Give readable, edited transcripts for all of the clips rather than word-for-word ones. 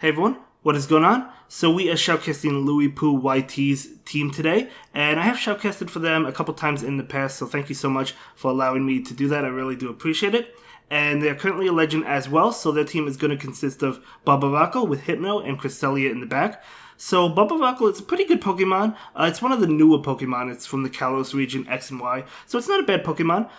Hey everyone, what is going on? So we are shoutcasting Louis Poo YT's team today, and I have shoutcasted for them a couple times in the past, so thank you so much for allowing me to do that. I really do appreciate it. And they're currently a legend as well, so their team is going to consist of Barbaracle with Hypno and Cresselia in the back. So Barbaracle, it's a pretty good Pokemon. It's one of the newer Pokemon. It's from the Kalos region, X and Y, so it's not a bad Pokemon.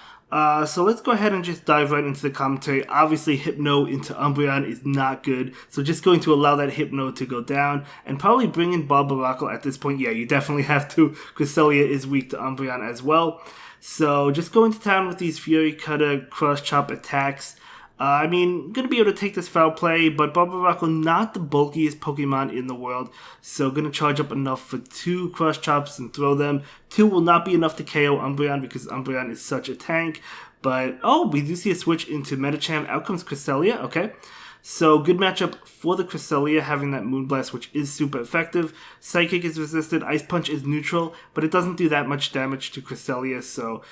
So let's go ahead and just dive right into the commentary. Obviously, Hypno into Umbreon is not good, so just going to allow that Hypno to go down, and probably bring in Barbaracle at this point. Yeah, you definitely have to. Cresselia is weak to Umbreon as well. So just going to town with these Fury Cutter, Cross Chop attacks. Going to be able to take this foul play, but Barbaracle not the bulkiest Pokemon in the world, so going to charge up enough for 2 Cross Chops and throw them. 2 will not be enough to KO Umbreon because Umbreon is such a tank, but we do see a switch into Medicham. Out comes Cresselia, okay. So good matchup for the Cresselia, having that Moonblast, which is super effective. Psychic is resisted, Ice Punch is neutral, but it doesn't do that much damage to Cresselia, so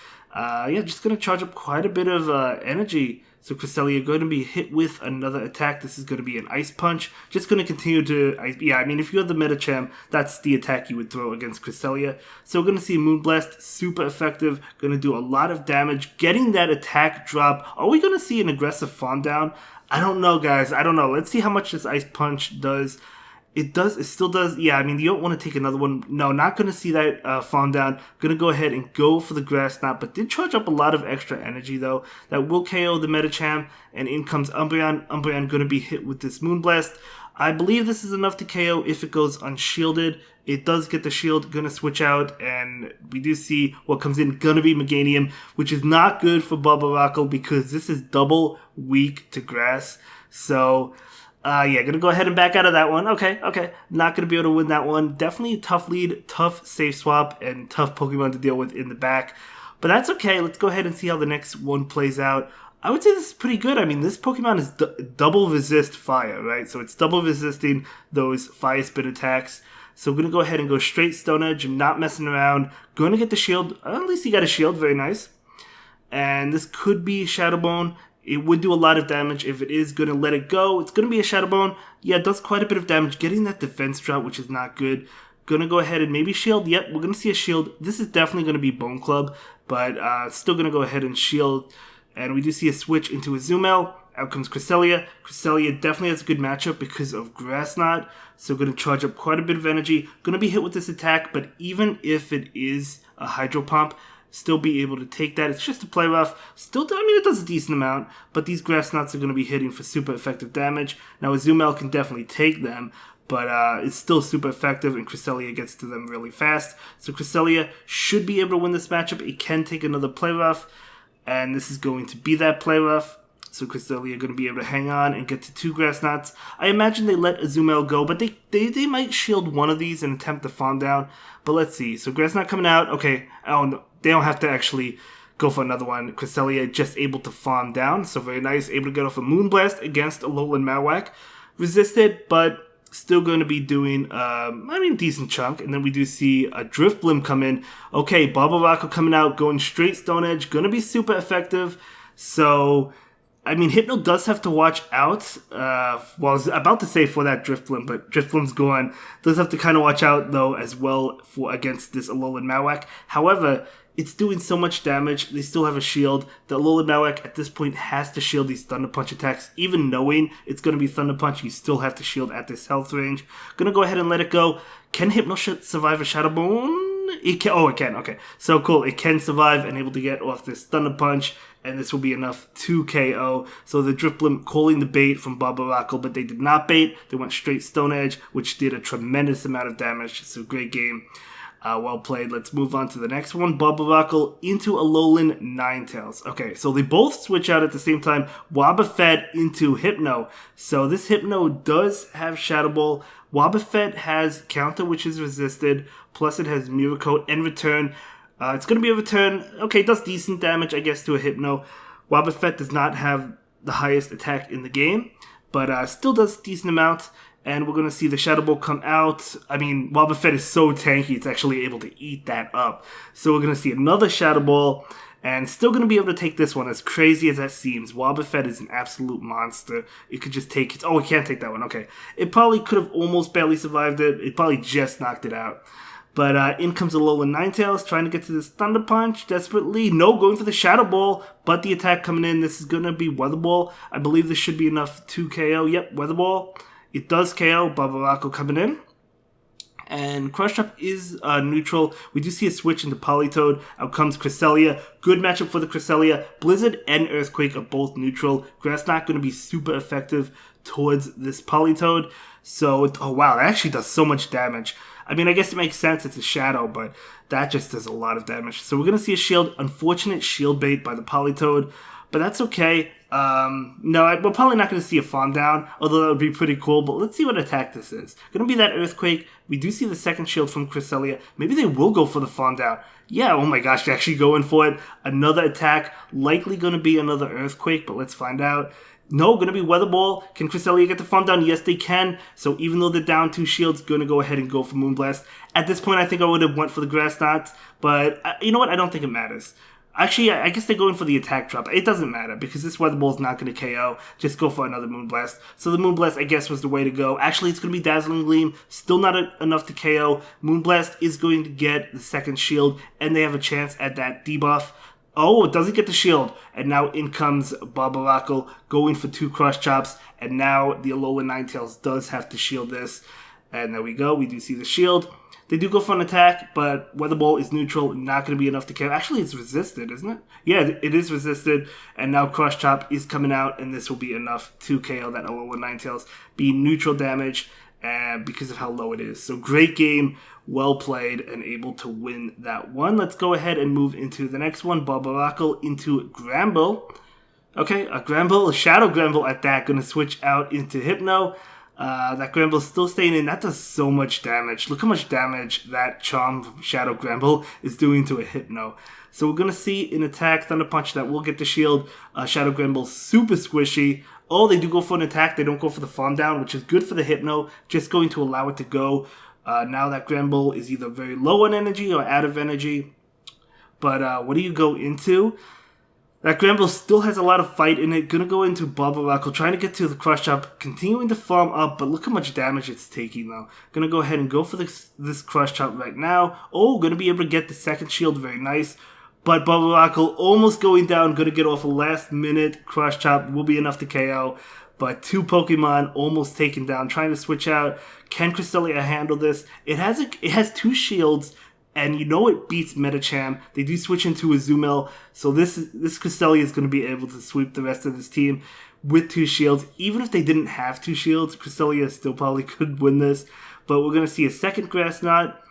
just going to charge up quite a bit of energy. So Cresselia going to be hit with another attack. This is going to be an Ice Punch. Just going to continue to... if you had the Medicham, that's the attack you would throw against Cresselia. So we're going to see Moonblast, super effective. Going to do a lot of damage. Getting that attack drop. Are we going to see an aggressive farm down? I don't know, guys. I don't know. Let's see how much this Ice Punch does. It still does. Yeah, you don't want to take another one. No, not going to see that farm down. Going to go ahead and go for the Grass Knot, but did charge up a lot of extra energy, though. That will KO the Medicham, and in comes Umbreon. Umbreon going to be hit with this Moonblast. I believe this is enough to KO if it goes unshielded. It does get the shield, going to switch out, and we do see what comes in. Going to be Meganium, which is not good for Barbaracle because this is double weak to Grass. So... gonna go ahead and back out of that one. Okay. Not gonna be able to win that one. Definitely a tough lead, tough safe swap, and tough Pokemon to deal with in the back. But that's okay. Let's go ahead and see how the next one plays out. I would say this is pretty good. This Pokemon is double resist fire, right? So it's double resisting those fire spin attacks. So we're gonna go ahead and go straight Stone Edge. I'm not messing around. Going to get the shield. At least he got a shield. Very nice. And this could be Shadow Bone. It would do a lot of damage if it is going to let it go. It's going to be a Shadow Bone. Yeah, it does quite a bit of damage. Getting that defense drop, which is not good. Going to go ahead and maybe shield. Yep, we're going to see a shield. This is definitely going to be Bone Club, but still going to go ahead and shield. And we do see a switch into a Azumarill. Out comes Cresselia. Cresselia definitely has a good matchup because of Grass Knot. So going to charge up quite a bit of energy. Going to be hit with this attack, but even if it is a Hydro Pump, still be able to take that. It's just a play rough. Still, it does a decent amount, but these Grass Knots are going to be hitting for super effective damage. Now, Azumarill can definitely take them, but it's still super effective, and Cresselia gets to them really fast. So Cresselia should be able to win this matchup. It can take another play rough, and this is going to be that play rough. So Cresselia going to be able to hang on and get to 2 Grass Knots. I imagine they let Azumarill go, but they might shield one of these and attempt to farm down. But let's see. So Grass Knot coming out. Okay. Oh, no. They don't have to actually go for another one. Cresselia just able to farm down. So very nice. Able to get off a Moonblast against Alolan Marowak. Resisted, but still going to be doing, decent chunk. And then we do see a Drifblim come in. Okay, Barbaracle coming out, going straight Stone Edge. Going to be super effective. So... Hypno does have to watch out. I was about to say for that Drifblim, but Drifblim's gone. Does have to kind of watch out, though, as well for against this Alolan Marowak. However, it's doing so much damage. They still have a shield. The Alolan Marowak at this point has to shield these Thunder Punch attacks. Even knowing it's going to be Thunder Punch, you still have to shield at this health range. Going to go ahead and let it go. Can Hypno survive a Shadow Bone? It can. Oh, it can. Okay. So cool. It can survive and able to get off this Thunder Punch. And this will be enough to KO. So the Drifblim calling the bait from Barbaracle, but they did not bait. They went straight Stone Edge, which did a tremendous amount of damage. So great game. Well played. Let's move on to the next one. Barbaracle into Alolan Ninetales. Okay, so they both switch out at the same time. Wobbuffet into Hypno. So this Hypno does have Shadow Ball. Wobbuffet has Counter, which is resisted. Plus it has Mirror Coat and Return. It's going to be a return. Okay, it does decent damage, I guess, to a Hypno. Wobbuffet does not have the highest attack in the game, but still does decent amount. And we're going to see the Shadow Ball come out. Wobbuffet is so tanky, it's actually able to eat that up. So we're going to see another Shadow Ball. And still going to be able to take this one, as crazy as that seems. Wobbuffet is an absolute monster. It could just take it. Oh, it can't take that one. Okay. It probably could have almost barely survived it. It probably just knocked it out. But in comes Alola Ninetales, trying to get to this Thunder Punch desperately. No, going for the Shadow Ball, but the attack coming in. This is going to be Weather Ball. I believe this should be enough to KO. Yep, Weather Ball. It does KO. Barbaracle coming in. And Crush Trap is neutral. We do see a switch into Politoed. Out comes Cresselia. Good matchup for the Cresselia. Blizzard and Earthquake are both neutral. Grass Knot going to be super effective towards this Politoed. So, oh wow, it actually does so much damage. I mean, I guess it makes sense. It's a shadow, but that just does a lot of damage. So we're going to see a shield. Unfortunate shield bait by the Politoed, but that's okay. No, we're probably not going to see a farm down, although that would be pretty cool. But let's see what attack this is. Going to be that Earthquake. We do see the second shield from Cresselia. Maybe they will go for the farm down. Yeah, oh my gosh, they're actually going for it. Another attack. Likely going to be another Earthquake, but let's find out. No, going to be Weather Ball. Can Cresselia get the farm down? Yes, they can. So even though they're down 2 shields, going to go ahead and go for Moonblast. At this point, I think I would have went for the Grass Knots. But you know what? I don't think it matters. Actually, I guess they're going for the attack drop. It doesn't matter because this Weather Ball is not going to KO. Just go for another Moonblast. So the Moonblast, I guess, was the way to go. Actually, it's going to be Dazzling Gleam. Still not enough to KO. Moonblast is going to get the second shield, and they have a chance at that debuff. Oh, it doesn't get the shield. And now in comes Barbaracle going for 2 Cross Chops. And now the Alola Ninetales does have to shield this. And there we go. We do see the shield. They do go for an attack, but Weather Ball is neutral. Not going to be enough to KO. Actually, it's resisted, isn't it? Yeah, it is resisted. And now Cross Chop is coming out. And this will be enough to KO that Alola Ninetales. Be neutral damage because of how low it is. So great game. Well played and able to win that one. Let's go ahead and move into the next one. Barbaracle into Gramble. Okay, a Gramble, a Shadow Gramble at that. Going to switch out into Hypno. That Gramble still staying in. That does so much damage. Look how much damage that Charm from Shadow Gramble is doing to a Hypno. So we're going to see an attack, Thunder Punch, that will get the shield. Shadow Gramble super squishy. Oh, they do go for an attack. They don't go for the farm down, which is good for the Hypno. Just going to allow it to go. Now that Gramble is either very low on energy or out of energy. But what do you go into? That Gramble still has a lot of fight in it. Gonna go into Barbaracle, trying to get to the Crush Chop, continuing to farm up, but look how much damage it's taking though. Gonna go ahead and go for this Crush Chop right now. Oh, gonna be able to get the second shield, very nice. But Barbaracle almost going down, gonna get off a last minute Crush Chop, will be enough to KO. But 2 Pokemon almost taken down, trying to switch out. Can Cresselia handle this? It has 2 shields, and you know it beats Medicham. They do switch into Azumel, so this Cresselia is going to be able to sweep the rest of this team with 2 shields. Even if they didn't have 2 shields, Cresselia still probably could win this. But we're going to see a second Grass Knot,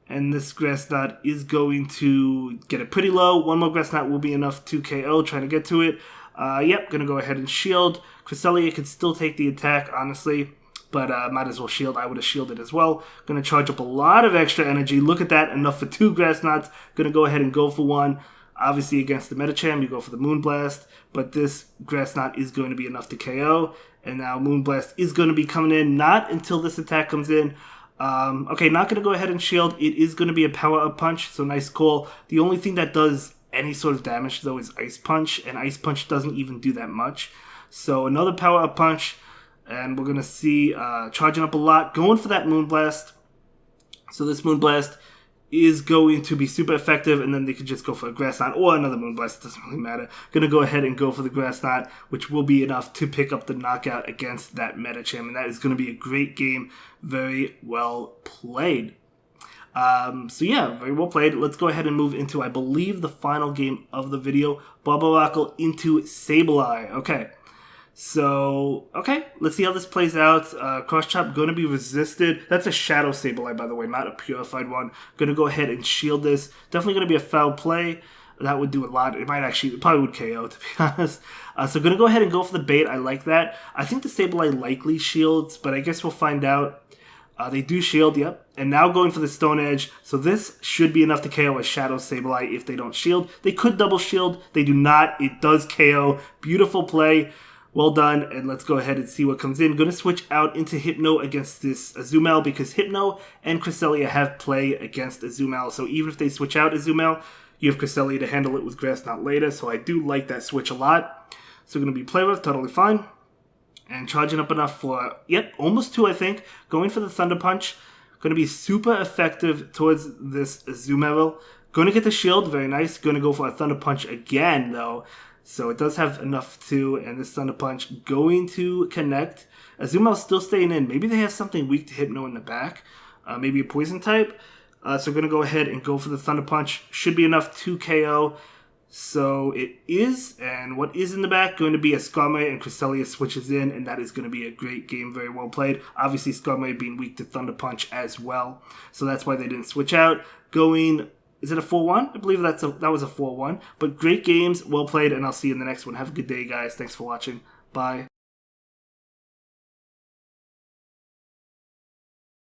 and this Grass Knot is going to get it pretty low. 1 more Grass Knot will be enough to KO, trying to get to it. Yep, going to go ahead and shield. Cresselia could still take the attack, honestly. But might as well shield. I would have shielded as well. Going to charge up a lot of extra energy. Look at that. Enough for 2 Grass Knots. Going to go ahead and go for 1. Obviously, against the Medicham, you go for the Moonblast. But this Grass Knot is going to be enough to KO. And now Moonblast is going to be coming in. Not until this attack comes in. Okay, not going to go ahead and shield. It is going to be a Power-Up Punch. So nice call. The only thing that does any sort of damage, though, is Ice Punch. And Ice Punch doesn't even do that much. So another Power-Up Punch. And we're going to see charging up a lot, going for that Moonblast. So this Moonblast is going to be super effective, and then they could just go for a Grass Knot or another Moonblast. It doesn't really matter. Going to go ahead and go for the Grass Knot, which will be enough to pick up the knockout against that Medicham. And that is going to be a great game. Very well played. So yeah, very well played. Let's go ahead and move into, I believe, the final game of the video. Barbaracle into Sableye. Okay. So, okay, let's see how this plays out. Cross Chop going to be resisted. That's a Shadow Sableye, by the way, not a purified one. Going to go ahead and shield this. Definitely going to be a foul play. That would do a lot. It probably would KO, to be honest. So going to go ahead and go for the bait. I like that. I think the Sableye likely shields, but I guess we'll find out. They do shield, yep. And now going for the Stone Edge. So this should be enough to KO a Shadow Sableye if they don't shield. They could double shield. They do not. It does KO. Beautiful play. Well done, and let's go ahead and see what comes in. Going to switch out into Hypno against this Azumel because Hypno and Cresselia have play against Azumel. So even if they switch out Azumel, You have Cresselia to handle it with Grass Knot later, so I do like that switch a lot. So going to be Play Rough, totally fine. And charging up enough for, almost 2, I think. Going for the Thunder Punch. Going to be super effective towards this Azumarill. Going to get the shield, very nice. Going to go for a Thunder Punch again, though. So it does have enough too, and this Thunder Punch going to connect. Azumarill's still staying in. Maybe they have something weak to Hypno in the back. Maybe a Poison type. So we're going to go ahead and go for the Thunder Punch. Should be enough to KO. So it is, and what is in the back? Going to be a Skarmory, and Cresselia switches in, and that is going to be a great game, very well played. Obviously, Skarmory being weak to Thunder Punch as well, so that's why they didn't switch out. Going, is it a 4-1? I believe that was a 4-1, but great games, well played, and I'll see you in the next one. Have a good day, guys. Thanks for watching. Bye.